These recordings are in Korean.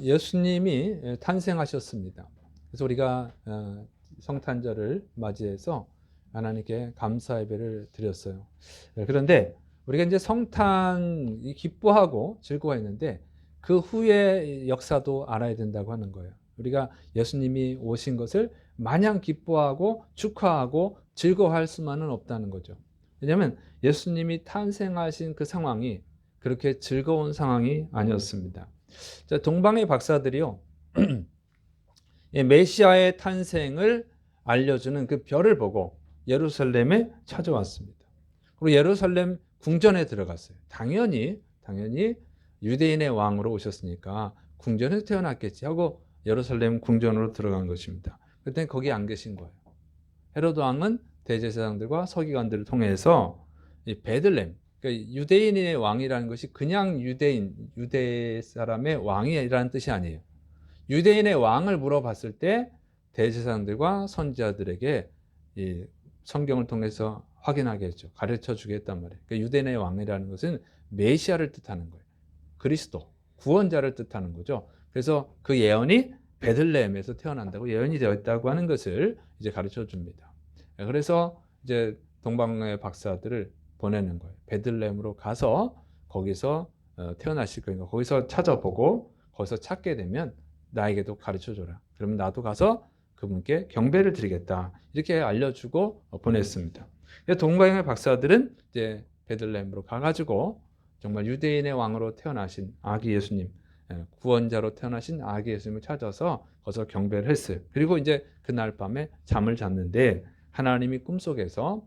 예수님이 탄생하셨습니다. 그래서 우리가 성탄절을 맞이해서 하나님께 감사 예배를 드렸어요. 그런데 우리가 이제 성탄 기뻐하고 즐거워했는데 그 후의 역사도 알아야 된다고 하는 거예요. 우리가 예수님이 오신 것을 마냥 기뻐하고 축하하고 즐거워할 수만은 없다는 거죠. 왜냐하면 예수님이 탄생하신 그 상황이 그렇게 즐거운 상황이 아니었습니다. 자, 동방의 박사들이요, 메시아의 탄생을 알려주는 그 별을 보고 예루살렘에 찾아왔습니다. 그리고 예루살렘 궁전에 들어갔어요. 당연히 유대인의 왕으로 오셨으니까 궁전에서 태어났겠지 하고 예루살렘 궁전으로 들어간 것입니다. 그때 거기 안 계신 거예요. 헤로드 왕은 대제사장들과 서기관들을 통해서 이 베들레헴, 그러니까 유대인의 왕이라는 것이 그냥 유대 사람의 왕이라는 뜻이 아니에요. 유대인의 왕을 물어봤을 때 대제사장들과 선지자들에게 이 성경을 통해서 확인하게 했죠. 가르쳐 주겠단 말이에요. 그러니까 유대인의 왕이라는 것은 메시아를 뜻하는 거예요. 그리스도, 구원자를 뜻하는 거죠. 그래서 그 예언이 베들레헴에서 태어난다고 예언이 되어 있다고 하는 것을 이제 가르쳐 줍니다. 그래서 이제 동방의 박사들을 보내는 거예요. 베들레헴으로 가서 거기서 태어나실 거니까 거기서 찾아보고 거기서 찾게 되면 나에게도 가르쳐 줘라. 그러면 나도 가서 그분께 경배를 드리겠다. 이렇게 알려주고 보냈습니다. 동방의 박사들은 이제 베들레헴으로 가가지고 정말 유대인의 왕으로 태어나신 아기 예수님, 구원자로 태어나신 아기 예수님을 찾아서 거기서 경배를 했어요. 그리고 이제 그날 밤에 잠을 잤는데 하나님이 꿈속에서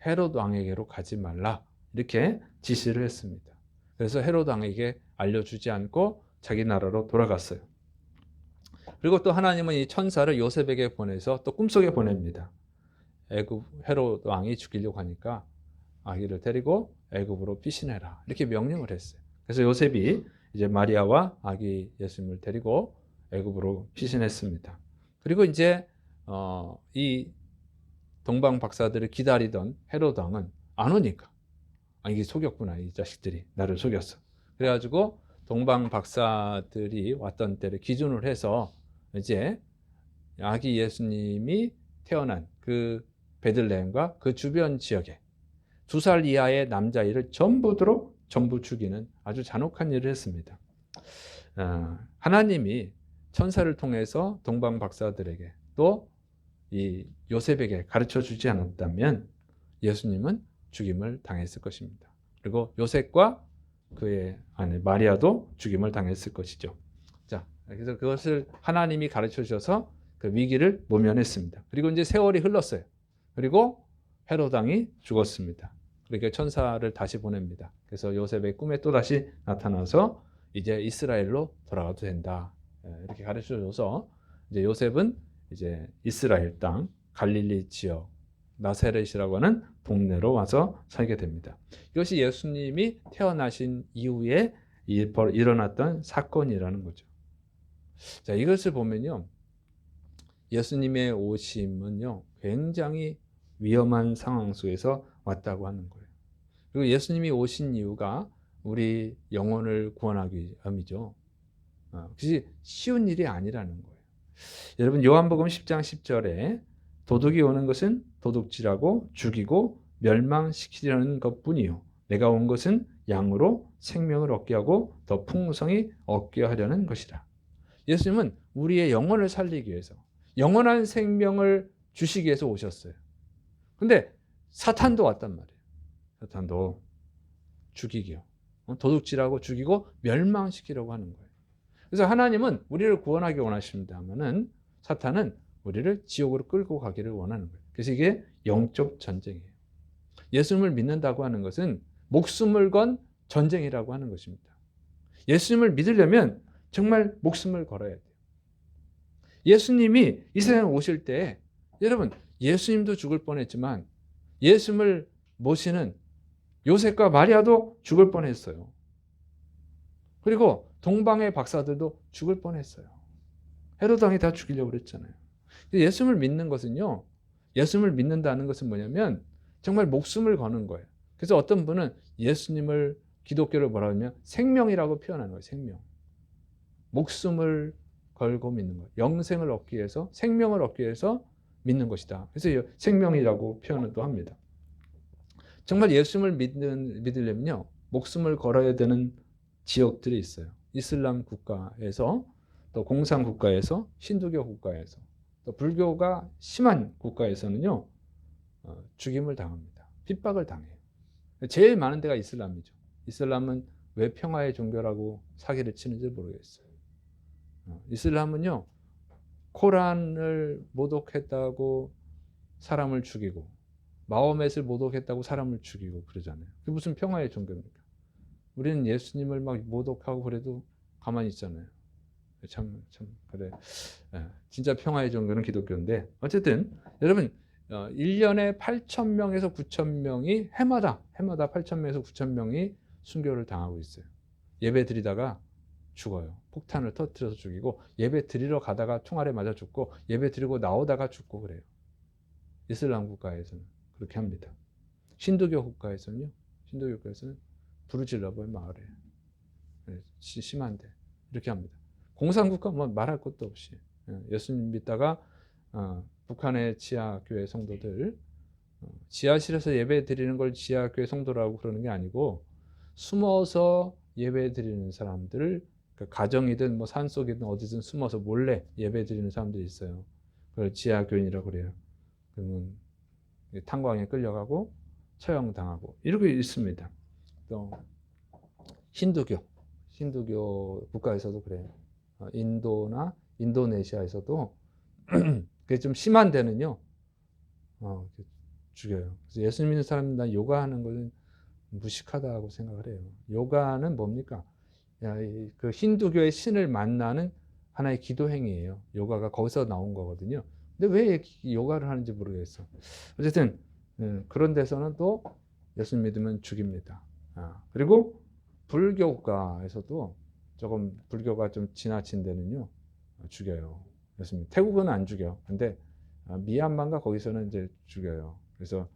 헤롯 왕에게로 가지 말라 이렇게 지시를 했습니다. 그래서 헤롯 왕에게 알려주지 않고 자기 나라로 돌아갔어요. 그리고 또 하나님은 이 천사를 요셉에게 보내서 또 꿈속에 보냅니다. 애굽 헤롯 왕이 죽이려고 하니까 아기를 데리고 애굽으로 피신해라 이렇게 명령을 했어요. 그래서 요셉이 이제 마리아와 아기 예수님을 데리고 애굽으로 피신했습니다. 그리고 이제 이 동방 박사들을 기다리던 헤롯 왕은 안 오니까 이게 속였구나, 이 자식들이 나를 속였어. 그래가지고 동방 박사들이 왔던 때를 기준으로 해서 이제 아기 예수님이 태어난 그 베들레헴과 그 주변 지역에 2살 이하의 남자아이를 전부 죽이는 아주 잔혹한 일을 했습니다. 하나님이 천사를 통해서 동방 박사들에게 또 이 요셉에게 가르쳐 주지 않았다면 예수님은 죽임을 당했을 것입니다. 그리고 요셉과 그의 아내 마리아도 죽임을 당했을 것이죠. 자, 그래서 그것을 하나님이 가르쳐 주셔서 그 위기를 모면했습니다. 그리고 이제 세월이 흘렀어요. 그리고 헤롯 왕이 죽었습니다. 그러니까 천사를 다시 보냅니다. 그래서 요셉의 꿈에 또 다시 나타나서 이제 이스라엘로 돌아가도 된다. 이렇게 가르쳐 줘서 이제 요셉은 이제 이스라엘 땅 갈릴리 지역 나사렛이라고 하는 동네로 와서 살게 됩니다. 이것이 예수님이 태어나신 이후에 일어났던 사건이라는 거죠. 자, 이것을 보면요, 예수님의 오심은요 굉장히 위험한 상황 속에서 왔다고 하는 거예요. 그리고 예수님이 오신 이유가 우리 영혼을 구원하기 위함이죠. 그것이 쉬운 일이 아니라는 거예요. 여러분, 요한복음 10장 10절에 도둑이 오는 것은 도둑질하고 죽이고 멸망시키려는 것뿐이요 내가 온 것은 양으로 생명을 얻게 하고 더 풍성히 얻게 하려는 것이라. 예수님은 우리의 영혼을 살리기 위해서 영원한 생명을 주시기 위해서 오셨어요. 근데 사탄도 왔단 말이에요. 사탄도 죽이기요, 도둑질하고 죽이고 멸망시키려고 하는 거예요. 그래서 하나님은 우리를 구원하기 원하십니다만은 사탄은 우리를 지옥으로 끌고 가기를 원하는 거예요. 그래서 이게 영적 전쟁이에요. 예수님을 믿는다고 하는 것은 목숨을 건 전쟁이라고 하는 것입니다. 예수님을 믿으려면 정말 목숨을 걸어야 돼요. 예수님이 이 세상에 오실 때 여러분, 예수님도 죽을 뻔했지만 예수님을 모시는 요셉과 마리아도 죽을 뻔했어요. 그리고 동방의 박사들도 죽을 뻔했어요. 헤롯 왕이 다 죽이려고 그랬잖아요. 예수님을 믿는 것은요, 예수님을 믿는다는 것은 뭐냐면 정말 목숨을 거는 거예요. 그래서 어떤 분은 예수님을, 기독교를 뭐라 하냐면 생명이라고 표현하는 거예요. 생명. 목숨을 걸고 믿는 것. 영생을 얻기 위해서, 생명을 얻기 위해서 믿는 것이다. 그래서 생명이라고 표현을 또 합니다. 정말 예수님을 믿으려면요, 목숨을 걸어야 되는 지역들이 있어요. 이슬람 국가에서, 또 공산 국가에서, 힌두교 국가에서, 또 불교가 심한 국가에서는요, 죽임을 당합니다. 핍박을 당해요. 제일 많은 데가 이슬람이죠. 이슬람은 왜 평화의 종교라고 사기를 치는지 모르겠어요. 이슬람은요, 코란을 모독했다고 사람을 죽이고, 마호멧을 모독했다고 사람을 죽이고 그러잖아요. 그게 무슨 평화의 종교입니까? 우리는 예수님을 막 모독하고 그래도 가만히 있잖아요. 참 그래. 진짜 평화의 종교는 기독교인데, 어쨌든 여러분, 1년에 8,000명에서 9,000명이 해마다 8,000명에서 9,000명이 순교를 당하고 있어요. 예배 드리다가 죽어요. 폭탄을 터뜨려서 죽이고, 예배 드리러 가다가 총알에 맞아 죽고, 예배 드리고 나오다가 죽고 그래요. 이슬람 국가에서는 그렇게 합니다. 힌두교 국가에서는 불을 질러버려 마을에. 심한데 이렇게 합니다. 공산국가 뭐 말할 것도 없이 예수님 믿다가 북한의 지하교회 성도들, 지하실에서 예배 드리는 걸 지하교회 성도라고 그러는 게 아니고, 숨어서 예배 드리는 사람들을, 가정이든 뭐 산속이든 어디든 숨어서 몰래 예배 드리는 사람들이 있어요. 그걸 지하교인이라고 그래요. 그러면 탄광에 끌려가고 처형당하고 이렇게 있습니다. 또 힌두교 국가에서도 그래요. 인도나 인도네시아에서도 그게 좀 심한 데는요, 죽여요. 그래서 예수 믿는 사람들 요가하는 것은 무식하다고 생각을 해요. 요가는 뭡니까? 그 힌두교의 신을 만나는 하나의 기도 행위예요. 요가가 거기서 나온 거거든요. 근데 왜 요가를 하는지 모르겠어. 어쨌든 그런 데서는 또 예수 믿으면 죽입니다. 그리고 불교 국가에서도 조금 불교가 좀 지나친 데는요, 죽여요. 예수 태국은 안 죽여. 근데 미얀마인가 거기서는 이제 죽여요. 그래서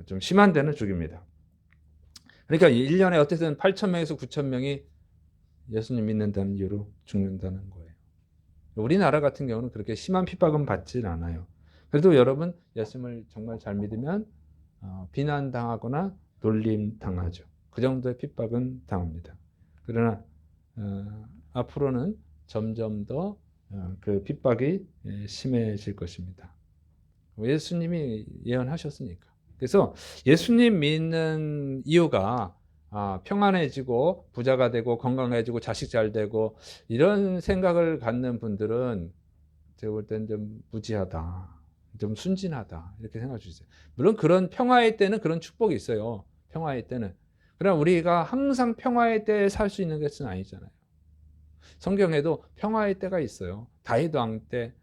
좀 심한 데는 죽입니다. 그러니까 1년에 어쨌든 8,000명에서 9,000명이 예수님 믿는다는 이유로 죽는다는 거예요. 우리나라 같은 경우는 그렇게 심한 핍박은 받진 않아요. 그래도 여러분, 예수님을 정말 잘 믿으면 비난당하거나 놀림당하죠. 그 정도의 핍박은 당합니다. 그러나 앞으로는 점점 더 그 핍박이 심해질 것입니다. 예수님이 예언하셨으니까. 그래서 예수님 믿는 이유가 평안해지고 부자가 되고 건강해지고 자식 잘 되고 이런 생각을 갖는 분들은 제가 볼 때는 좀 무지하다, 좀 순진하다 이렇게 생각할 수 있어요. 물론 그런 평화의 때는 그런 축복이 있어요. 평화의 때는. 그러나 우리가 항상 평화의 때에 살 수 있는 것은 아니잖아요. 성경에도 평화의 때가 있어요. 다윗 왕 때,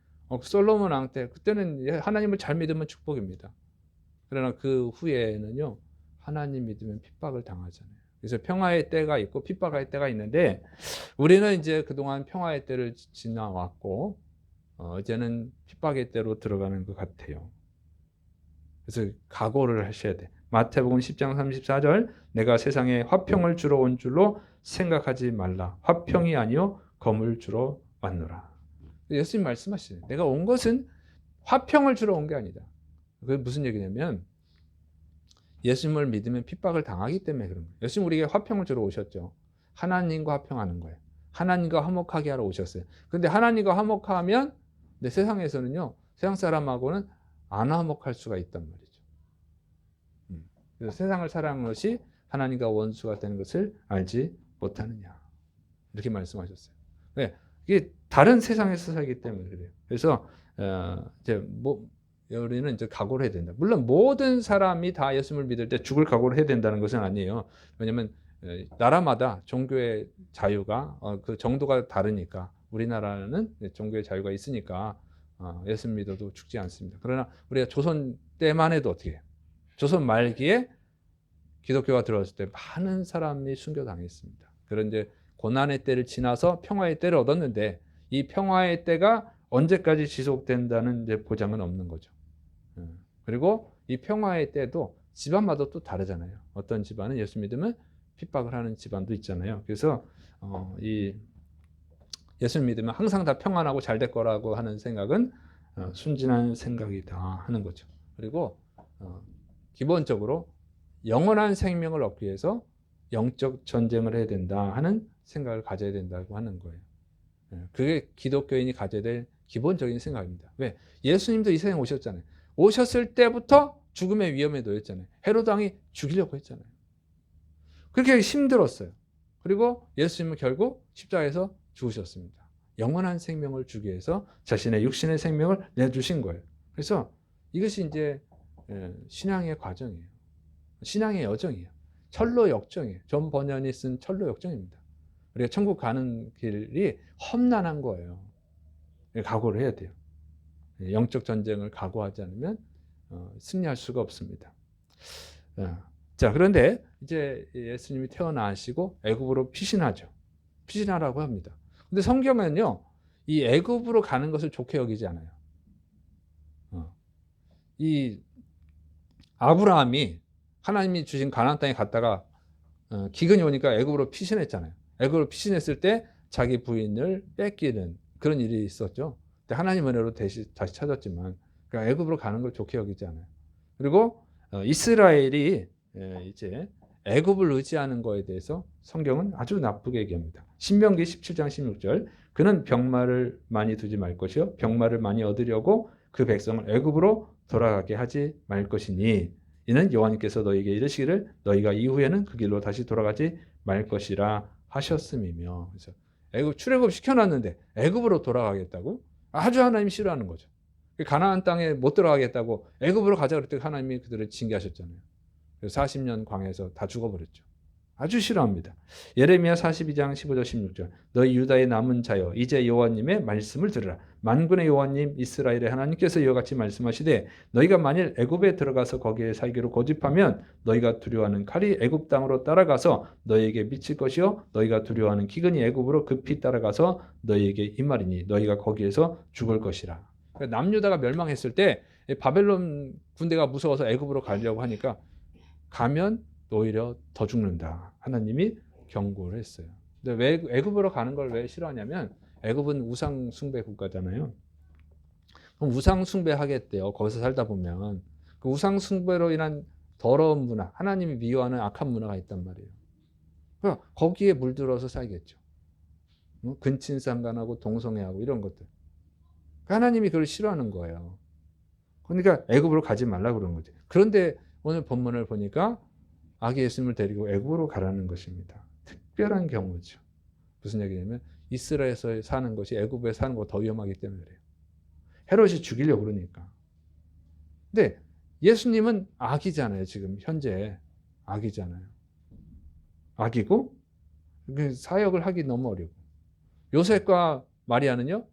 솔로몬 왕 때, 그때는 하나님을 잘 믿으면 축복입니다. 그러나 그 후에는요, 하나님 믿으면 핍박을 당하잖아요. 그래서 평화의 때가 있고 핍박의 때가 있는데, 우리는 이제 그동안 평화의 때를 지나왔고 이제는 핍박의 때로 들어가는 것 같아요. 그래서 각오를 하셔야 돼. 마태복음 10장 34절, 내가 세상에 화평을 주러 온 줄로 생각하지 말라. 화평이 아니요 검을 주러 왔노라. 예수님 말씀하시죠. 내가 온 것은 화평을 주러 온 게 아니다. 그게 무슨 얘기냐면, 예수님을 믿으면 핍박을 당하기 때문에 그런 거예요. 예수님 우리에게 화평을 주러 오셨죠. 하나님과 화평하는 거예요. 하나님과 화목하게 하러 오셨어요. 그런데 하나님과 화목하면, 근데 세상에서는요, 세상 사람하고는 안 화목할 수가 있단 말이죠. 그래서 세상을 사랑하는 것이 하나님과 원수가 되는 것을 알지 못하느냐, 이렇게 말씀하셨어요. 네, 이게 다른 세상에서 살기 때문에 그래요. 그래서 이제 우리는 이제 각오를 해야 된다. 물론 모든 사람이 다 예수님을 믿을 때 죽을 각오를 해야 된다는 것은 아니에요. 왜냐하면 나라마다 종교의 자유가 그 정도가 다르니까, 우리나라는 종교의 자유가 있으니까 예수 믿어도 죽지 않습니다. 그러나 우리가 조선 때만 해도 어떻게 해요? 조선 말기에 기독교가 들어왔을 때 많은 사람이 순교당했습니다. 그런 이제 고난의 때를 지나서 평화의 때를 얻었는데, 이 평화의 때가 언제까지 지속된다는 이제 보장은 없는 거죠. 그리고 이 평화의 때도 집안마다 또 다르잖아요. 어떤 집안은 예수 믿으면 핍박을 하는 집안도 있잖아요. 그래서 이 예수를 믿으면 항상 다 평안하고 잘 될 거라고 하는 생각은 순진한 생각이다 하는 거죠. 그리고 기본적으로 영원한 생명을 얻기 위해서 영적 전쟁을 해야 된다 하는 생각을 가져야 된다고 하는 거예요. 그게 기독교인이 가져야 될 기본적인 생각입니다. 왜? 예수님도 이 세상에 오셨잖아요. 오셨을 때부터 죽음의 위험에 놓였잖아요. 헤로드 왕이 죽이려고 했잖아요. 그렇게 힘들었어요. 그리고 예수님은 결국 십자가에서 죽으셨습니다. 영원한 생명을 주기 위해서 자신의 육신의 생명을 내주신 거예요. 그래서 이것이 이제 신앙의 과정이에요. 신앙의 여정이에요. 철로 역정이에요. 존 버년이 쓴 철로 역정입니다. 우리가 천국 가는 길이 험난한 거예요. 각오를 해야 돼요. 영적 전쟁을 각오하지 않으면 승리할 수가 없습니다. 자, 그런데 이제 예수님이 태어나시고 애굽으로 피신하죠. 피신하라고 합니다. 근데 성경은요, 이 애굽으로 가는 것을 좋게 여기지 않아요. 이 아브라함이 하나님이 주신 가나안 땅에 갔다가 기근이 오니까 애굽으로 피신했잖아요. 애굽으로 피신했을 때 자기 부인을 뺏기는 그런 일이 있었죠. 근데 하나님 은혜로 다시 찾았지만, 그러니까 애굽으로 가는 걸 좋게 여기지 않아요. 그리고 이스라엘이 이제 애굽을 의지하는 거에 대해서 성경은 아주 나쁘게 얘기합니다. 신명기 17장 16절, 그는 병마를 많이 두지 말 것이요 병마를 많이 얻으려고 그 백성을 애굽으로 돌아가게 하지 말 것이니 이는 여호와께서 너희에게 이르시기를 너희가 이후에는 그 길로 다시 돌아가지 말 것이라 하셨음이며. 그래서 애굽 출애굽 시켜놨는데 애굽으로 돌아가겠다고? 아주 하나님 싫어하는 거죠. 가나안 땅에 못 들어가겠다고 애굽으로 가자 그랬더니 하나님이 그들을 징계하셨잖아요. 그래서 40년 광야에서 다 죽어버렸죠. 아주 싫어합니다. 예레미야 42장 15절 16절, 너희 유다의 남은 자여 이제 여호와님의 말씀을 들으라. 만군의 여호와님 이스라엘의 하나님께서 이와 같이 말씀하시되 너희가 만일 애굽에 들어가서 거기에 살기로 고집하면 너희가 두려워하는 칼이 애굽 땅으로 따라가서 너희에게 미칠 것이요 너희가 두려워하는 기근이 애굽으로 급히 따라가서 너희에게 임하리니 너희가 거기에서 죽을 것이라. 그러니까 남유다가 멸망했을 때 바벨론 군대가 무서워서 애굽으로 가려고 하니까 가면 오히려 더 죽는다. 하나님이 경고를 했어요. 근데 왜 애굽으로 가는 걸 왜 싫어하냐면 애굽은 우상 숭배 국가잖아요. 그럼 우상 숭배 하겠대요. 거기서 살다 보면 그 우상 숭배로 인한 더러운 문화, 하나님이 미워하는 악한 문화가 있단 말이에요. 그러니까 거기에 물들어서 살겠죠. 근친상간하고 동성애하고 이런 것들. 하나님이 그걸 싫어하는 거예요. 그러니까 애굽으로 가지 말라고 그런 거죠. 그런데 오늘 본문을 보니까 아기 예수님을 데리고 애굽으로 가라는 것입니다. 특별한 경우죠. 무슨 얘기냐면 이스라엘에서 사는 것이 애굽에 사는 것보다 더 위험하기 때문에 그래요. 헤롯이 죽이려고 그러니까. 근데 예수님은 아기잖아요. 지금 현재 아기잖아요. 아기고 사역을 하기 너무 어렵고 요셉과 마리아는요.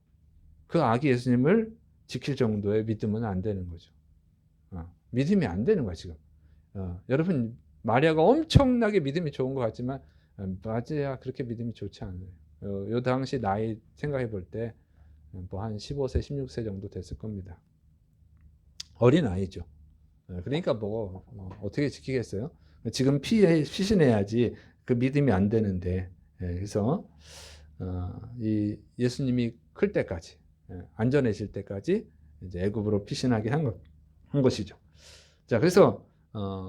그 아기 예수님을 지킬 정도의 믿음은 안 되는 거죠. 믿음이 안 되는 거야 지금. 여러분 마리아가 엄청나게 믿음이 좋은 것 같지만 마리아 그렇게 믿음이 좋지 않아요. 요 당시 나이 생각해 볼 때 뭐 한 15세, 16세 정도 됐을 겁니다. 어린 아이죠. 그러니까 뭐 어떻게 지키겠어요? 지금 피신해야지 그 믿음이 안 되는데. 그래서 이 예수님이 클 때까지 안전해질 때까지 이제 애굽으로 피신하게 한 것이죠. 자, 그래서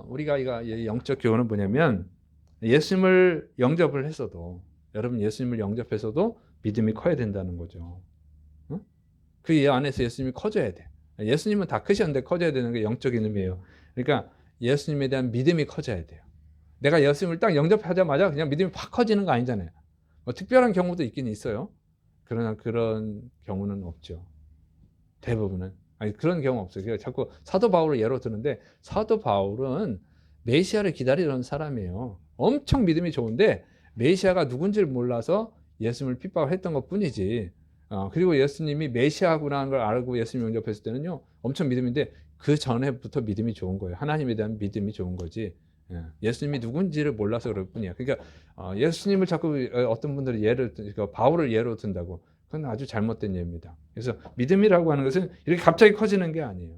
우리가 이 영적 교훈은 뭐냐면 예수님을 영접을 했어도 여러분 예수님을 영접해서도 믿음이 커야 된다는 거죠. 그 안에서 예수님이 커져야 돼. 예수님은 다 크셨는데 커져야 되는 게 영적인 의미예요. 그러니까 예수님에 대한 믿음이 커져야 돼요. 내가 예수님을 딱 영접하자마자 그냥 믿음이 확 커지는 거 아니잖아요. 뭐 특별한 경우도 있긴 있어요. 그러나 그런 경우는 없죠. 대부분은. 아니 그런 경우 없어요. 자꾸 사도 바울을 예로 드는데 사도 바울은 메시아를 기다리던 사람이에요. 엄청 믿음이 좋은데 메시아가 누군지를 몰라서 예수님을 핍박했던 것뿐이지. 그리고 예수님이 메시아구나 하는 걸 알고 예수님 영접했을 때는요. 엄청 믿음인데 그 전에부터 믿음이 좋은 거예요. 하나님에 대한 믿음이 좋은 거지. 예수님이 누군지를 몰라서 그럴 뿐이야. 그러니까 예수님을 자꾸 어떤 분들이 바울을 예로 든다고. 그건 아주 잘못된 예입니다. 그래서 믿음이라고 하는 것은 이렇게 갑자기 커지는 게 아니에요.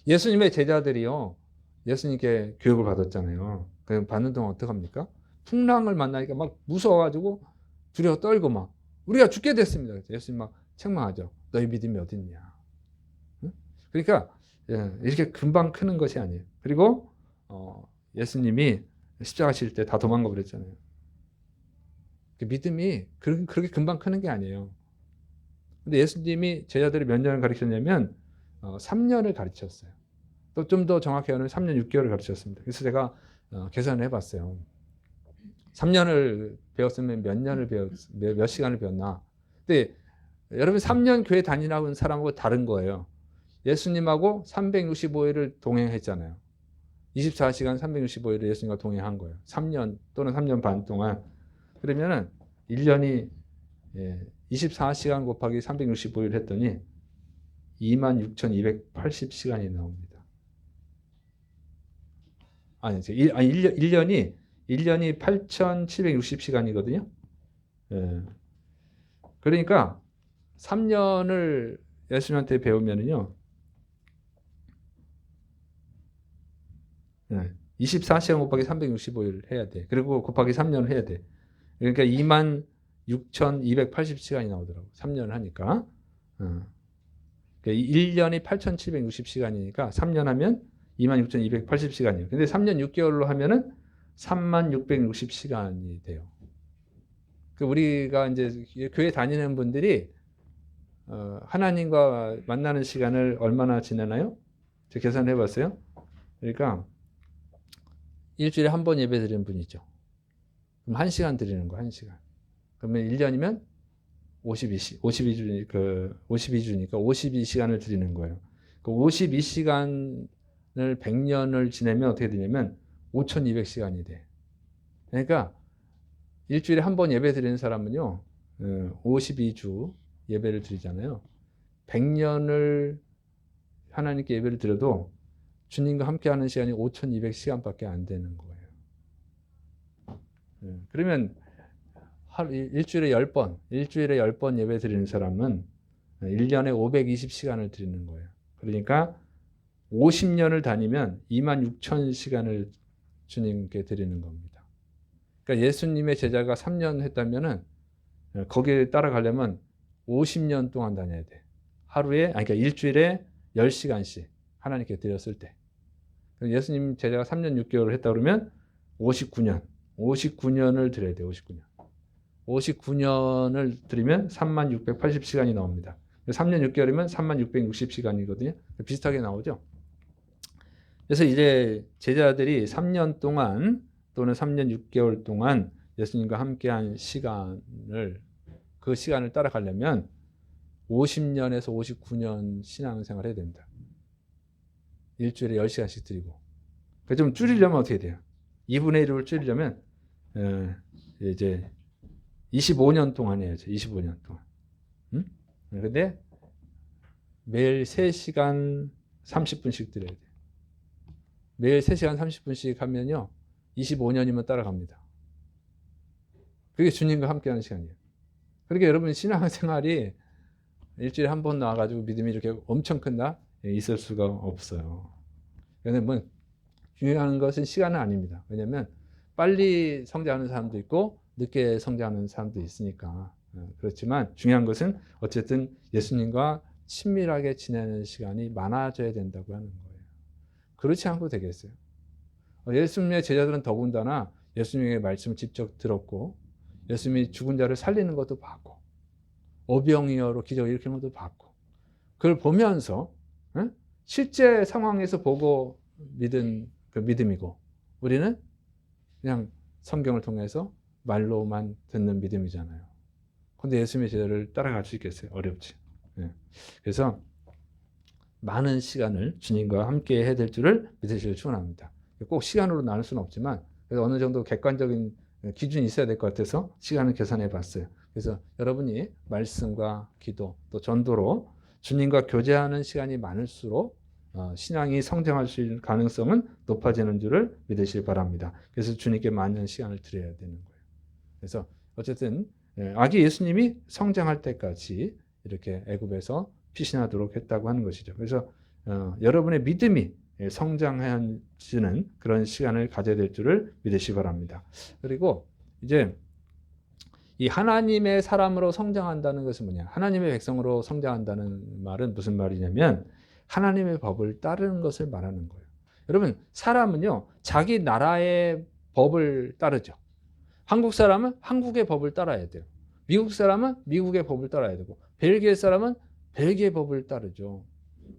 예수님의 제자들이요. 예수님께 교육을 받았잖아요. 받는 동안 어떡합니까? 풍랑을 만나니까 막 무서워가지고 두려워 떨고 막 우리가 죽게 됐습니다. 예수님 막 책망하죠. 너희 믿음이 어딨냐. 응? 그러니까 이렇게 금방 크는 것이 아니에요. 그리고 예수님이 십자가 실 때 다 도망가 버렸잖아요. 믿음이 그렇게 금방 크는 게 아니에요. 근데 예수님이 제자들이 몇 년을 가르쳤냐면 3년을 가르쳤어요. 또 좀 더 정확히 하면 3년 6개월을 가르쳤습니다. 그래서 제가 계산을 해봤어요. 3년을 배웠으면 몇 시간을 배웠나. 근데 여러분 3년 교회 다니라고 하는 사람하고 다른 거예요. 예수님하고 365일을 동행했잖아요. 24시간 365일을 예수님과 동행한 거예요. 3년 또는 3년 반 동안. 그러면은 1년이 24시간 곱하기 365일 했더니 26,280시간이 나옵니다. 아니, 1년이 8,760시간이거든요. 그러니까 3년을 예수님한테 배우면은요. 24시간 곱하기 365일 해야 돼. 그리고 곱하기 3년을 해야 돼. 그러니까 26,280시간이 나오더라고. 3년을 하니까. 그러니까 1년이 8,760시간이니까 3년 하면 26,280시간이에요. 근데 3년 6개월로 하면은 36,660시간이 돼요. 우리가 이제 교회 다니는 분들이 하나님과 만나는 시간을 얼마나 지내나요? 제가 계산해 봤어요. 그러니까 일주일에 한 번 예배 드리는 분이죠. 그럼 1시간 드리는 거, 1시간. 그러면 1년이면 52주니까 52시간을 드리는 거예요. 그 52시간을 100년을 지내면 어떻게 되냐면 5,200시간이 돼. 그러니까 일주일에 한 번 예배 드리는 사람은요, 52주 예배를 드리잖아요. 100년을 하나님께 예배를 드려도 주님과 함께 하는 시간이 5,200시간밖에 안 되는 거예요. 그러면 일주일에 10번 예배 드리는 사람은 1년에 520시간을 드리는 거예요. 그러니까 50년을 다니면 26,000시간을 주님께 드리는 겁니다. 그러니까 예수님의 제자가 3년 했다면은 거기에 따라가려면 50년 동안 다녀야 돼. 그러니까 일주일에 10시간씩 하나님께 드렸을 때. 예수님 제자가 3년 6개월을 했다 그러면 59년을 드려야 돼. 59년을 드리면 36,680시간이 나옵니다. 3년 6개월이면 36,660시간이거든요. 비슷하게 나오죠. 그래서 이제 제자들이 3년 동안 또는 3년 6개월 동안 예수님과 함께한 그 시간을 따라가려면 50년에서 59년 신앙생활을 해야 됩니다. 일주일에 10시간씩 드리고. 좀 줄이려면 어떻게 돼요? 2분의 1을 줄이려면 이제 25년 동안 해야죠. 25년 동안. 근데 매일 3시간 30분씩 드려야 돼요. 매일 3시간 30분씩 하면요. 25년이면 따라갑니다. 그게 주님과 함께하는 시간이에요. 그러니까 여러분 신앙생활이 일주일에 한 번 나와가지고 믿음이 이렇게 엄청 큰다? 있을 수가 없어요. 그런데 중요한 것은 시간은 아닙니다. 왜냐하면 빨리 성장하는 사람도 있고 늦게 성장하는 사람도 있으니까. 그렇지만 중요한 것은 어쨌든 예수님과 친밀하게 지내는 시간이 많아져야 된다고 하는 거예요. 그렇지 않고 되겠어요? 예수님의 제자들은 더군다나 예수님의 말씀을 직접 들었고 예수님이 죽은 자를 살리는 것도 봤고 오병이어로 기적을 일으키는 것도 봤고 그걸 보면서 실제 상황에서 보고 믿은 그 믿음이고 우리는 그냥 성경을 통해서 말로만 듣는 믿음이잖아요. 그런데 예수님의 제자를 따라갈 수 있겠어요? 어렵지. 그래서 많은 시간을 주님과 함께 해야 될 줄을 믿으시길 축원합니다. 꼭 시간으로 나눌 수는 없지만 그래서 어느 정도 객관적인 기준이 있어야 될 것 같아서 시간을 계산해 봤어요. 그래서 여러분이 말씀과 기도 또 전도로 주님과 교제하는 시간이 많을수록 신앙이 성장할 수 있는 가능성은 높아지는 줄을 믿으시기 바랍니다. 그래서 주님께 많은 시간을 드려야 되는 거예요. 그래서 어쨌든 아기 예수님이 성장할 때까지 이렇게 애굽에서 피신하도록 했다고 하는 것이죠. 그래서 여러분의 믿음이 성장하는 그런 시간을 가져야 될 줄을 믿으시기 바랍니다. 그리고 이제 이 하나님의 사람으로 성장한다는 것은 뭐냐? 하나님의 백성으로 성장한다는 말은 무슨 말이냐면 하나님의 법을 따르는 것을 말하는 거예요. 여러분, 사람은요, 자기 나라의 법을 따르죠. 한국 사람은 한국의 법을 따라야 돼요. 미국 사람은 미국의 법을 따라야 되고, 벨기에 사람은 벨기에 법을 따르죠.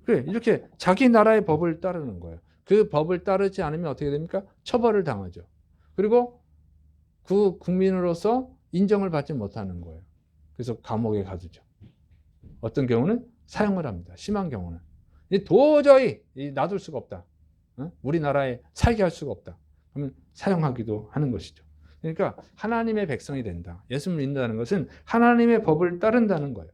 그래, 이렇게 자기 나라의 법을 따르는 거예요. 그 법을 따르지 않으면 어떻게 됩니까? 처벌을 당하죠. 그리고 그 국민으로서 인정을 받지 못하는 거예요. 그래서 감옥에 가두죠. 어떤 경우는 사형을 합니다. 심한 경우는. 도저히 놔둘 수가 없다. 우리나라에 살게 할 수가 없다. 그러면 사형하기도 하는 것이죠. 그러니까 하나님의 백성이 된다. 예수를 믿는다는 것은 하나님의 법을 따른다는 거예요.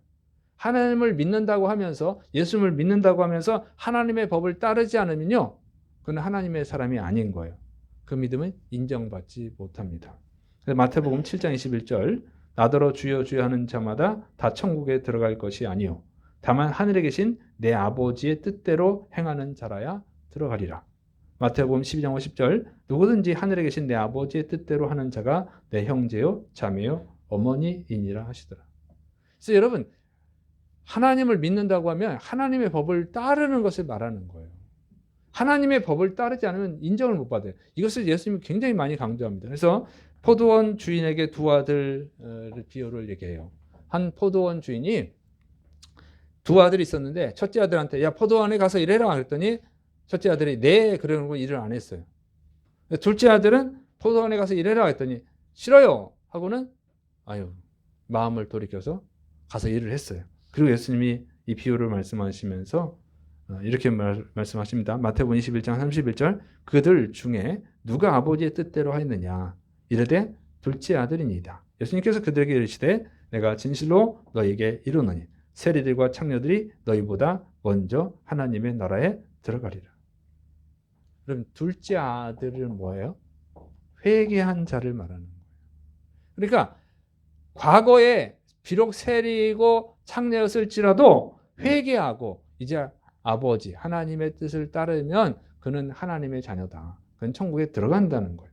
하나님을 믿는다고 하면서, 예수를 믿는다고 하면서 하나님의 법을 따르지 않으면요, 그건 하나님의 사람이 아닌 거예요. 그 믿음은 인정받지 못합니다. 마태복음 7장 21절, 나더러 주여 주여 하는 자마다 다 천국에 들어갈 것이 아니요 다만 하늘에 계신 내 아버지의 뜻대로 행하는 자라야 들어가리라. 마태복음 12장 50절, 누구든지 하늘에 계신 내 아버지의 뜻대로 하는 자가 내 형제요 자매요 어머니이니라 하시더라. 그래서 여러분, 하나님을 믿는다고 하면 하나님의 법을 따르는 것을 말하는 거예요. 하나님의 법을 따르지 않으면 인정을 못 받아요. 이것을 예수님이 굉장히 많이 강조합니다. 그래서 포도원 주인에게 두 아들 비유를 얘기해요. 한 포도원 주인이 두 아들이 있었는데 첫째 아들한테 야, 포도원에 가서 일해라 그랬더니 첫째 아들이 네, 그러고 일을 안 했어요. 둘째 아들은 포도원에 가서 일해라 했더니 싫어요 하고는 마음을 돌이켜서 가서 일을 했어요. 그리고 예수님이 이 비유를 말씀하시면서 이렇게 말씀하십니다. 마태복음 21장 31절, 그들 중에 누가 아버지의 뜻대로 하였느냐 이르되 둘째 아들이니이다. 예수님께서 그들에게 이르시되 내가 진실로 너희에게 이르노니 세리들과 창녀들이 너희보다 먼저 하나님의 나라에 들어가리라. 그럼 둘째 아들은 뭐예요? 회개한 자를 말하는 거예요. 그러니까 과거에 비록 세리고 창녀였을지라도 회개하고 이제 아버지 하나님의 뜻을 따르면 그는 하나님의 자녀다. 그는 천국에 들어간다는 거예요.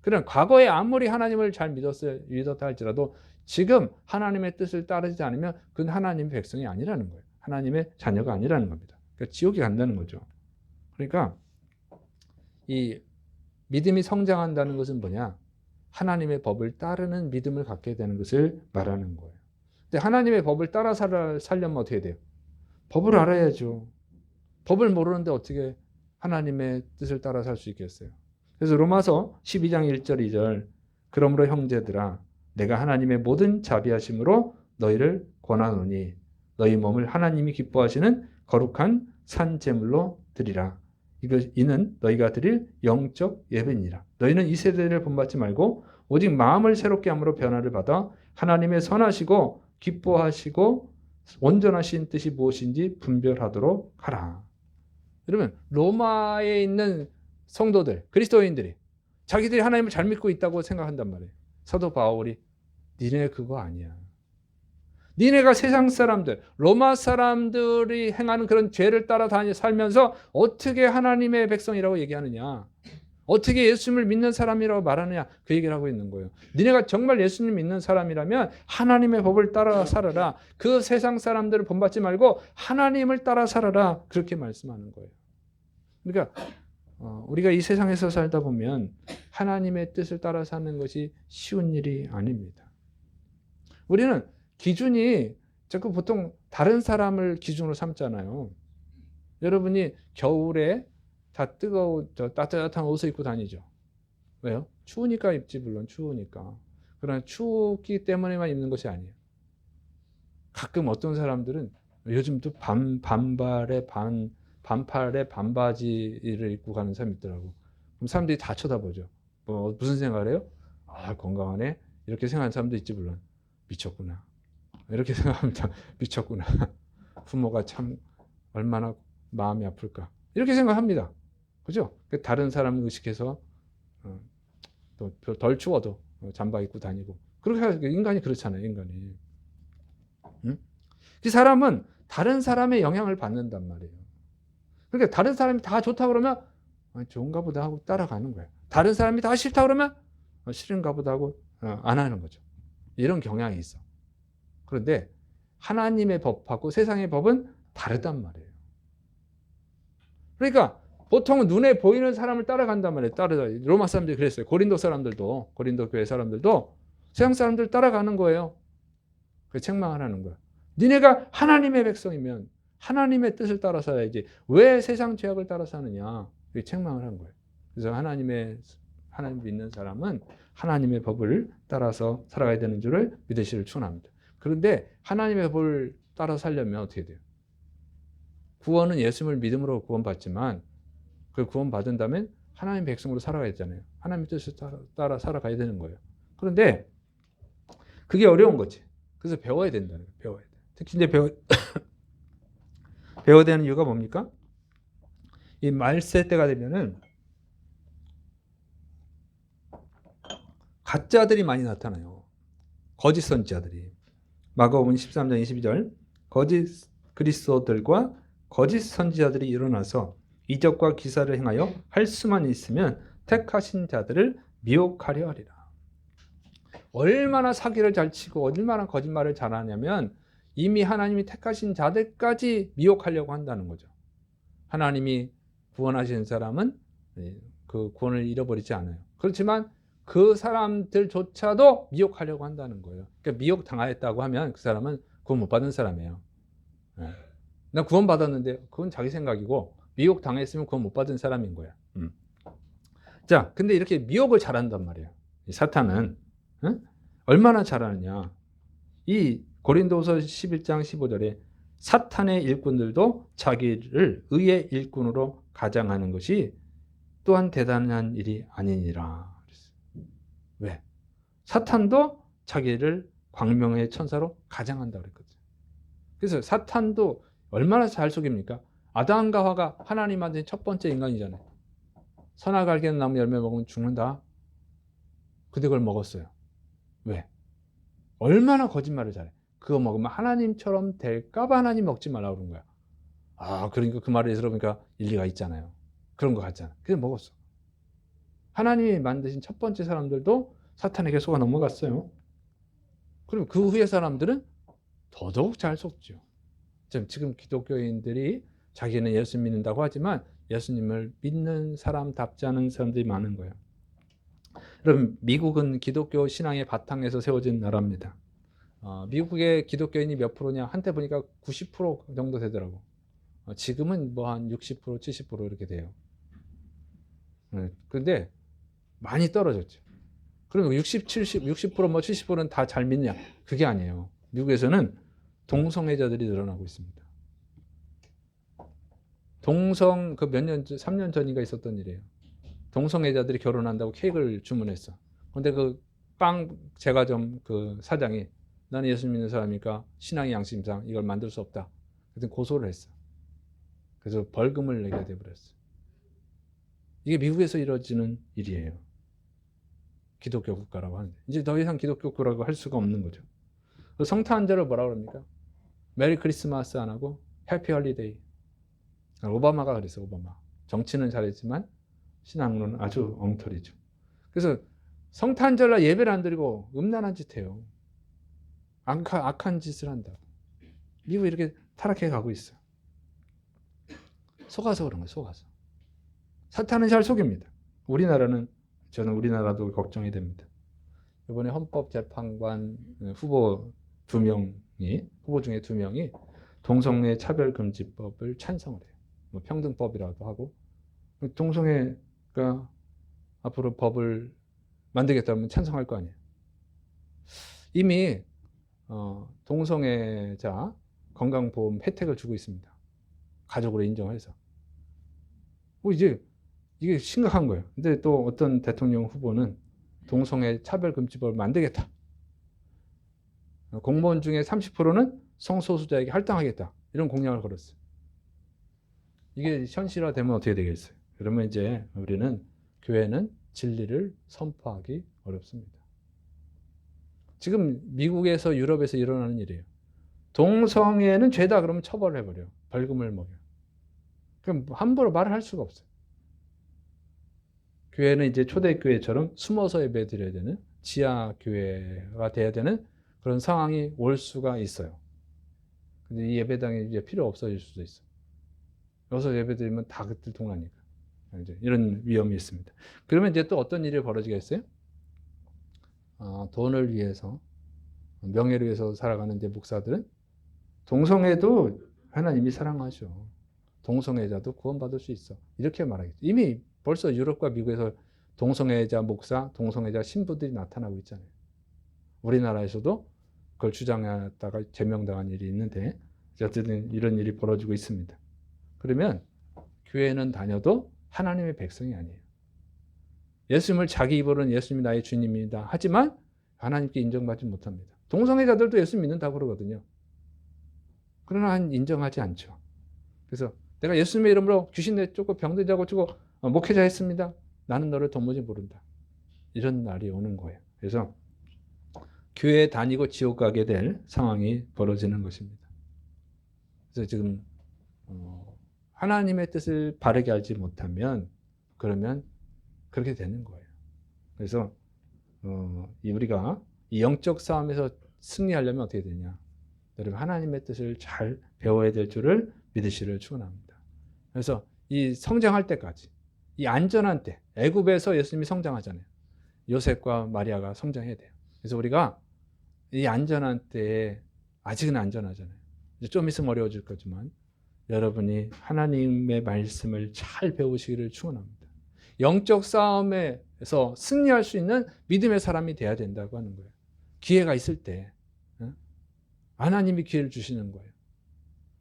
그럼 과거에 아무리 하나님을 잘 믿었다 할지라도 지금 하나님의 뜻을 따르지 않으면 그는 하나님의 백성이 아니라는 거예요. 하나님의 자녀가 아니라는 겁니다. 그러니까 지옥에 간다는 거죠. 그러니까 이 믿음이 성장한다는 것은 뭐냐? 하나님의 법을 따르는 믿음을 갖게 되는 것을 말하는 거예요. 근데 하나님의 법을 따라 살려면 어떻게 돼요? 법을 알아야죠. 법을 모르는데 어떻게 하나님의 뜻을 따라 살 수 있겠어요? 그래서 로마서 12장 1절 2절, 그러므로 형제들아 내가 하나님의 모든 자비하심으로 너희를 권하노니 너희 몸을 하나님이 기뻐하시는 거룩한 산 제물로 드리라. 이는 너희가 드릴 영적 예배니라. 너희는 이 세대를 본받지 말고 오직 마음을 새롭게 함으로 변화를 받아 하나님의 선하시고 기뻐하시고 온전하신 뜻이 무엇인지 분별하도록 하라. 여러분, 로마에 있는 성도들, 그리스도인들이 자기들이 하나님을 잘 믿고 있다고 생각한단 말이에요. 사도 바울이 니네 그거 아니야. 니네가 세상 사람들, 로마 사람들이 행하는 그런 죄를 따라 살면서 어떻게 하나님의 백성이라고 얘기하느냐, 어떻게 예수님을 믿는 사람이라고 말하느냐, 그 얘기를 하고 있는 거예요. 니네가 정말 예수님 믿는 사람이라면 하나님의 법을 따라 살아라. 그 세상 사람들을 본받지 말고 하나님을 따라 살아라. 그렇게 말씀하는 거예요. 그러니까 우리가 이 세상에서 살다 보면 하나님의 뜻을 따라 사는 것이 쉬운 일이 아닙니다. 우리는 기준이 자꾸 보통 다른 사람을 기준으로 삼잖아요. 여러분이 겨울에 다 따뜻한 옷을 입고 다니죠. 왜요? 추우니까 입지, 물론 추우니까. 그러나 춥기 때문에만 입는 것이 아니에요. 가끔 어떤 사람들은 요즘 또 반팔에 반바지를 입고 가는 사람이 있더라고. 그럼 사람들이 다 쳐다보죠. 무슨 생각을 해요? 건강하네. 이렇게 생각하는 사람도 있지, 물론. 미쳤구나. 이렇게 생각합니다. 미쳤구나. 부모가 참 얼마나 마음이 아플까. 이렇게 생각합니다. 그죠? 다른 사람을 의식해서 또 덜 추워도 잠바 입고 다니고. 그렇게 인간이 그렇잖아요. 인간이. 응? 이 사람은 다른 사람의 영향을 받는단 말이에요. 그러니까 다른 사람이 다 좋다 그러면 좋은가 보다 하고 따라가는 거예요. 다른 사람이 다 싫다 그러면 싫은가 보다 하고 안 하는 거죠. 이런 경향이 있어. 그런데 하나님의 법하고 세상의 법은 다르단 말이에요. 그러니까 보통은 눈에 보이는 사람을 따라간단 말이에요. 로마 사람들이 그랬어요. 고린도 사람들도, 고린도 교회 사람들도 세상 사람들 따라가는 거예요. 그 책망하라는 거야. 니네가 하나님의 백성이면 하나님의 뜻을 따라 살아야지 왜 세상 죄악을 따라 사느냐. 책망을 한 거예요. 그래서 하나님 믿는 사람은 하나님의 법을 따라서 살아가야 되는 줄을 믿으시를 축원합니다. 그런데 하나님의 법을 따라 살려면 어떻게 돼요? 구원은 예수님을 믿음으로 구원받지만 그 구원받은 다음에 하나님 백성으로 살아가야 되잖아요. 하나님의 뜻을 따라 살아가야 되는 거예요. 그런데 그게 어려운 거지. 그래서 배워야 된다는 거예요. 배워야 돼. 특히 이제 배워야 되는 이유가 뭡니까? 이 말세 때가 되면은 가짜들이 많이 나타나요. 거짓 선지자들이. 마가복음 13장 22절 거짓 그리스도들과 거짓 선지자들이 일어나서 이적과 기사를 행하여 할 수만 있으면 택하신 자들을 미혹하려 하리라. 얼마나 사기를 잘 치고 얼마나 거짓말을 잘하냐면 이미 하나님이 택하신 자들까지 미혹하려고 한다는 거죠. 하나님이 구원하신 사람은 그 구원을 잃어버리지 않아요. 그렇지만 그 사람들조차도 미혹하려고 한다는 거예요. 그러니까 미혹 당하였다고 하면 그 사람은 구원 못 받은 사람이에요. 나 구원 받았는데 그건 자기 생각이고 미혹 당했으면 구원 못 받은 사람인 거야. 자, 근데 이렇게 미혹을 잘한단 말이에요. 이 사탄은 얼마나 잘하느냐? 이 고린도서 11장 15절에 사탄의 일꾼들도 자기를 의의 일꾼으로 가장하는 것이 또한 대단한 일이 아니니라. 왜? 사탄도 자기를 광명의 천사로 가장한다고 그랬거든요. 그래서 사탄도 얼마나 잘 속입니까? 아담과 하와가 하나님한테 첫 번째 인간이잖아요. 선악을 알게 하는 나무 열매 먹으면 죽는다. 근데 그걸 먹었어요. 왜? 얼마나 거짓말을 잘해. 그거 먹으면 하나님처럼 될까봐 하나님 먹지 말라고 그런 거야. 아, 그러니까 그 말을 들어보니까 일리가 있잖아요. 그런 거 같잖아. 그래서 먹었어. 하나님이 만드신 첫 번째 사람들도 사탄에게 속아 넘어갔어요. 그럼 그 후에 사람들은 더더욱 잘 속죠. 지금 기독교인들이 자기는 예수 믿는다고 하지만 예수님을 믿는 사람답지 않은 사람들이 많은 거예요. 여러분, 미국은 기독교 신앙의 바탕에서 세워진 나라입니다. 미국의 기독교인이 몇 프로냐? 한때 보니까 90% 정도 되더라고. 지금은 뭐 한 60%, 70% 이렇게 돼요. 그런데 많이 떨어졌죠. 그럼 60, 70, 60%, 뭐 70%는 다 잘 믿냐? 그게 아니에요. 미국에서는 동성애자들이 늘어나고 있습니다. 그 몇 년, 3년 전인가 있었던 일이에요. 동성애자들이 결혼한다고 케이크를 주문했어. 근데 그 빵 제과점 그 사장이 나는 예수 믿는 사람이니까 신앙의 양심상 이걸 만들 수 없다. 그래서 고소를 했어. 그래서 벌금을 내게 돼버렸어. 이게 미국에서 이루어지는 일이에요. 기독교 국가라고 하는데 이제 더 이상 기독교 국가라고 할 수가 없는 거죠. 성탄절을 뭐라고 그럽니까? 메리 크리스마스 안 하고 해피 홀리데이. 오바마가 그랬어. 오바마. 정치는 잘했지만 신앙론은 아주 엉터리죠. 그래서 성탄절날 예배를 안 드리고 음란한 짓 해요. 악한 짓을 한다고. 미국이 이렇게 타락해 가고 있어요. 속아서 그런 거예요. 속아서. 사탄은 잘 속입니다. 저는 우리나라도 걱정이 됩니다. 이번에 헌법재판관 후보 중에 2명이 동성애 차별금지법을 찬성을 해요. 뭐 평등법이라도 하고 동성애가 앞으로 법을 만들겠다면 찬성할 거 아니에요. 이미 동성애자 건강보험 혜택을 주고 있습니다. 가족으로 인정해서. 이제 이게 심각한 거예요. 근데 또 어떤 대통령 후보는 동성애 차별금지법을 만들겠다. 공무원 중에 30%는 성소수자에게 할당하겠다. 이런 공약을 걸었어요. 이게 현실화되면 어떻게 되겠어요? 그러면 이제 교회는 진리를 선포하기 어렵습니다. 지금 미국에서 유럽에서 일어나는 일이에요. 동성애는 죄다 그러면 처벌을 해버려. 벌금을 먹여. 그럼 함부로 말을 할 수가 없어요. 교회는 이제 초대교회처럼 숨어서 예배 드려야 되는 지하 교회가 돼야 되는 그런 상황이 올 수가 있어요. 근데 이 예배당이 이제 필요 없어질 수도 있어. 여기서 예배드리면 다 그들 통하니까. 이제 이런 위험이 있습니다. 그러면 이제 또 어떤 일이 벌어지겠어요? 돈을 위해서, 명예를 위해서 살아가는 이제 목사들은 동성애도 하나님이 사랑하죠. 동성애자도 구원받을 수 있어. 이렇게 말하겠죠. 이미 벌써 유럽과 미국에서 동성애자 목사, 동성애자 신부들이 나타나고 있잖아요. 우리나라에서도 그걸 주장하다가 제명당한 일이 있는데 어쨌든 이런 일이 벌어지고 있습니다. 그러면 교회는 다녀도 하나님의 백성이 아니에요. 예수님을 자기 입으로는 예수님이 나의 주님입니다. 하지만 하나님께 인정받지 못합니다. 동성애자들도 예수 믿는다고 그러거든요. 그러나 인정하지 않죠. 그래서 내가 예수님의 이름으로 귀신 내쫓고 병들자 고치고 목회자 했습니다. 나는 너를 도무지 모른다. 이런 날이 오는 거예요. 그래서 교회 다니고 지옥 가게 될 상황이 벌어지는 것입니다. 그래서 지금 하나님의 뜻을 바르게 알지 못하면 그러면 그렇게 되는 거예요. 그래서 우리가 이 영적 싸움에서 승리하려면 어떻게 되냐? 여러분 하나님의 뜻을 잘 배워야 될 줄을 믿으시를 축원합니다. 그래서 이 성장할 때까지 이 안전한 때 애굽에서 예수님이 성장하잖아요. 요셉과 마리아가 성장해야 돼요. 그래서 우리가 이 안전한 때에 아직은 안전하잖아요. 이제 좀 있으면 어려워질 거지만 여러분이 하나님의 말씀을 잘 배우시기를 축원합니다. 영적 싸움에서 승리할 수 있는 믿음의 사람이 돼야 된다고 하는 거예요. 기회가 있을 때 하나님이 기회를 주시는 거예요.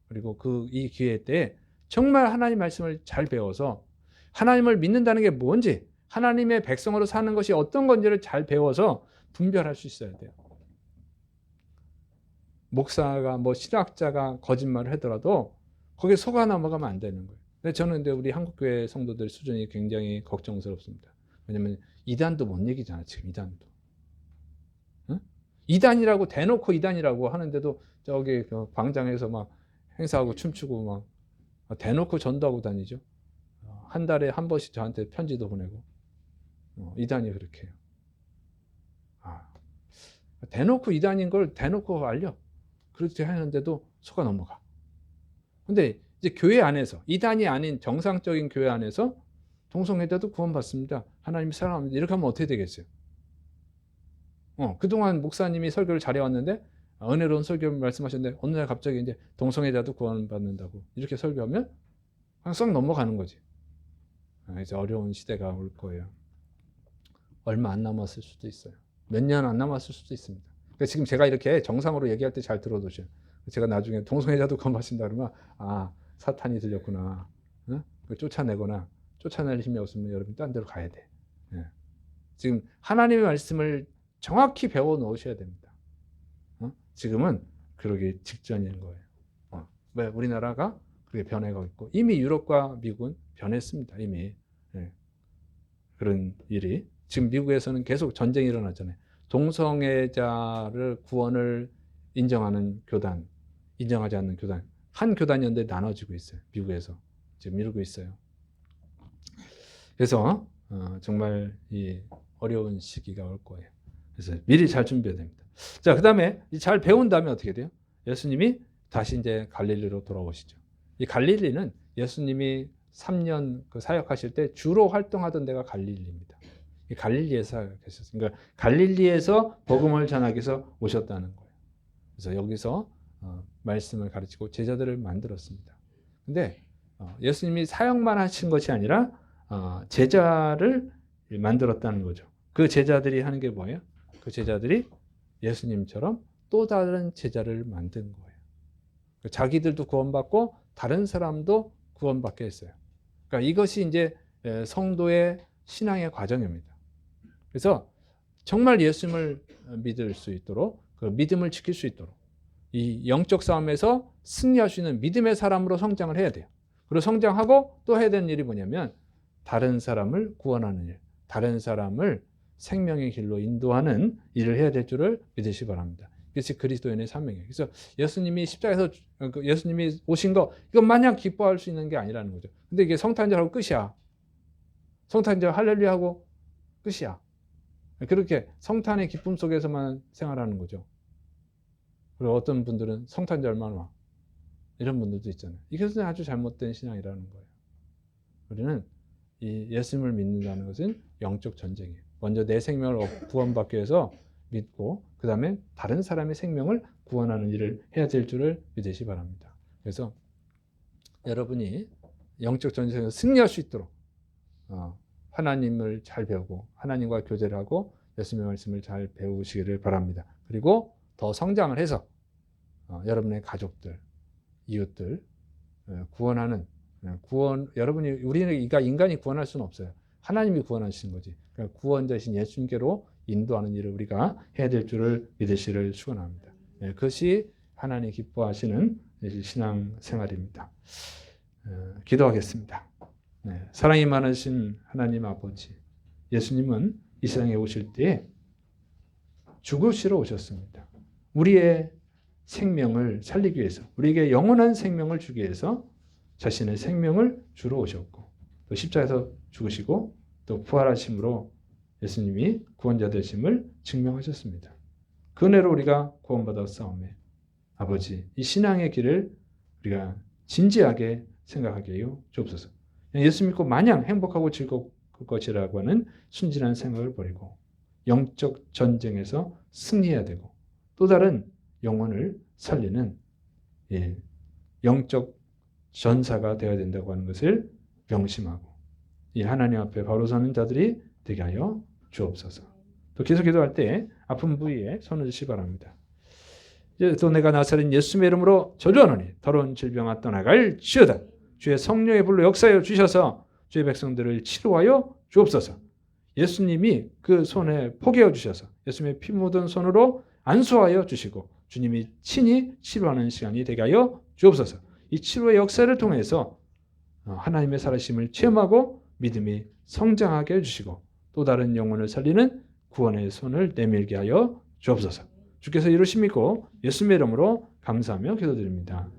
그리고 이 기회 때 정말 하나님 말씀을 잘 배워서 하나님을 믿는다는 게 뭔지, 하나님의 백성으로 사는 것이 어떤 건지를 잘 배워서 분별할 수 있어야 돼요. 목사가 신학자가 거짓말을 하더라도 거기에 속아 넘어가면 안 되는 거예요. 근데 저는 우리 한국교회 성도들 수준이 굉장히 걱정스럽습니다. 왜냐하면 이단도 못 이기잖아, 지금 이단도. 응? 이단이라고 대놓고 이단이라고 하는데도 저기 광장에서 막 행사하고 춤추고 막 대놓고 전도하고 다니죠. 한 달에 한 번씩 저한테 편지도 보내고 이단이 그렇게 해요. 대놓고 이단인 걸 대놓고 알려. 그렇게 하는데도 속아 넘어가. 근데 이제 교회 안에서 이단이 아닌 정상적인 교회 안에서 동성애자도 구원받습니다. 하나님이 사랑합니다. 이렇게 하면 어떻게 되겠어요? 그동안 목사님이 설교를 잘해왔는데 은혜로운 설교 말씀하셨는데 어느 날 갑자기 이제 동성애자도 구원받는다고 이렇게 설교하면 그냥 썩 넘어가는 거지. 이제 어려운 시대가 올 거예요. 얼마 안 남았을 수도 있어요. 몇 년 안 남았을 수도 있습니다. 그러니까 지금 제가 이렇게 정상으로 얘기할 때 잘 들어두세요. 제가 나중에 동성애자도 구원받습니다 그러면 사탄이 들렸구나. 응? 쫓아내거나 쫓아낼 힘이 없으면 여러분 딴 데로 가야 돼. 지금 하나님의 말씀을 정확히 배워 놓으셔야 됩니다. 지금은 그러기 직전인 거예요. 왜? 우리나라가 그렇게 변해가고 있고 이미 유럽과 미국은 변했습니다. 이미. 그런 일이 지금 미국에서는 계속 전쟁이 일어나잖아요. 동성애자를 구원을 인정하는 교단, 인정하지 않는 교단, 한 교단이었는데 나눠지고 있어요. 미국에서 지금 이러고 있어요. 그래서 정말 이 어려운 시기가 올 거예요. 그래서 미리 잘 준비해야 됩니다. 자, 그 다음에 잘 배운 다음에 어떻게 돼요? 예수님이 다시 이제 갈릴리로 돌아오시죠. 이 갈릴리는 예수님이 3년 사역하실 때 주로 활동하던 데가 갈릴리입니다. 이 갈릴리에서 사역하셨어요. 그러니까 갈릴리에서 복음을 전하기 위해서 오셨다는 거예요. 그래서 여기서 말씀을 가르치고 제자들을 만들었습니다. 근데 예수님이 사역만 하신 것이 아니라 제자를 만들었다는 거죠. 그 제자들이 하는 게 뭐예요? 그 제자들이 예수님처럼 또 다른 제자를 만든 거예요. 자기들도 구원받고 다른 사람도 구원받게 했어요. 그러니까 이것이 이제 성도의 신앙의 과정입니다. 그래서 정말 예수님을 믿을 수 있도록 그 믿음을 지킬 수 있도록 이 영적 싸움에서 승리할 수 있는 믿음의 사람으로 성장을 해야 돼요. 그리고 성장하고 또 해야 되는 일이 뭐냐면 다른 사람을 구원하는 일, 다른 사람을 생명의 길로 인도하는 일을 해야 될 줄을 믿으시기 바랍니다. 그것이 그리스도인의 사명이에요. 그래서 예수님이 십자가에서 예수님이 오신 거 이거 마냥 기뻐할 수 있는 게 아니라는 거죠. 근데 이게 성탄절하고 끝이야. 성탄절 할렐루야 하고 끝이야. 그렇게 성탄의 기쁨 속에서만 생활하는 거죠. 그리고 어떤 분들은 성탄 절만 와. 이런 분들도 있잖아요. 이것은 아주 잘못된 신앙이라는 거예요. 우리는 이 예수님을 믿는다는 것은 영적 전쟁이에요. 먼저 내 생명을 구원받기 위해서 믿고 그 다음에 다른 사람의 생명을 구원하는 일을 해야 될 줄을 믿으시 바랍니다. 그래서 여러분이 영적 전쟁에서 승리할 수 있도록 하나님을 잘 배우고 하나님과 교제를 하고 예수님의 말씀을 잘 배우시기를 바랍니다. 그리고 더 성장을 해서 여러분의 가족들, 이웃들 구원하는 여러분이 우리가 인간이 구원할 수는 없어요. 하나님이 구원하시는 거지. 그러니까 구원자신 예수님께로 인도하는 일을 우리가 해야 될 줄을 믿으시기를 축원합니다. 그것이 하나님 기뻐하시는 신앙 생활입니다. 기도하겠습니다. 사랑이 많으신 하나님 아버지, 예수님은 이 세상에 오실 때 죽으시러 오셨습니다. 우리의 생명을 살리기 위해서, 우리에게 영원한 생명을 주기 위해서 자신의 생명을 주러 오셨고 또 십자가에서 죽으시고 또 부활하심으로 예수님이 구원자 되심을 증명하셨습니다. 그 은혜로 우리가 구원받았사오매 아버지, 이 신앙의 길을 우리가 진지하게 생각하게 하여 주옵소서. 예수 믿고 마냥 행복하고 즐거울 것이라고 하는 순진한 생각을 버리고 영적 전쟁에서 승리해야 되고 또 다른 영혼을 살리는 영적 전사가 되어야 된다고 하는 것을 명심하고 이 하나님 앞에 바로 서는 자들이 되게 하여 주옵소서. 또 계속 기도할 때 아픈 부위에 손을 드시기 바랍니다. 이제 또 내가 나사렛 예수님의 이름으로 저주하노니 더러운 질병아 떠나갈지어다. 주의 성령의 불로 역사하여 주셔서 주의 백성들을 치료하여 주옵소서. 예수님이 그 손에 포개어 주셔서 예수님의 피 묻은 손으로 안수하여 주시고 주님이 친히 치료하는 시간이 되게 하여 주옵소서. 이 치료의 역사를 통해서 하나님의 살아심을 체험하고 믿음이 성장하게 해주시고 또 다른 영혼을 살리는 구원의 손을 내밀게 하여 주옵소서. 주께서 이루심이고 예수님의 이름으로 감사하며 기도드립니다.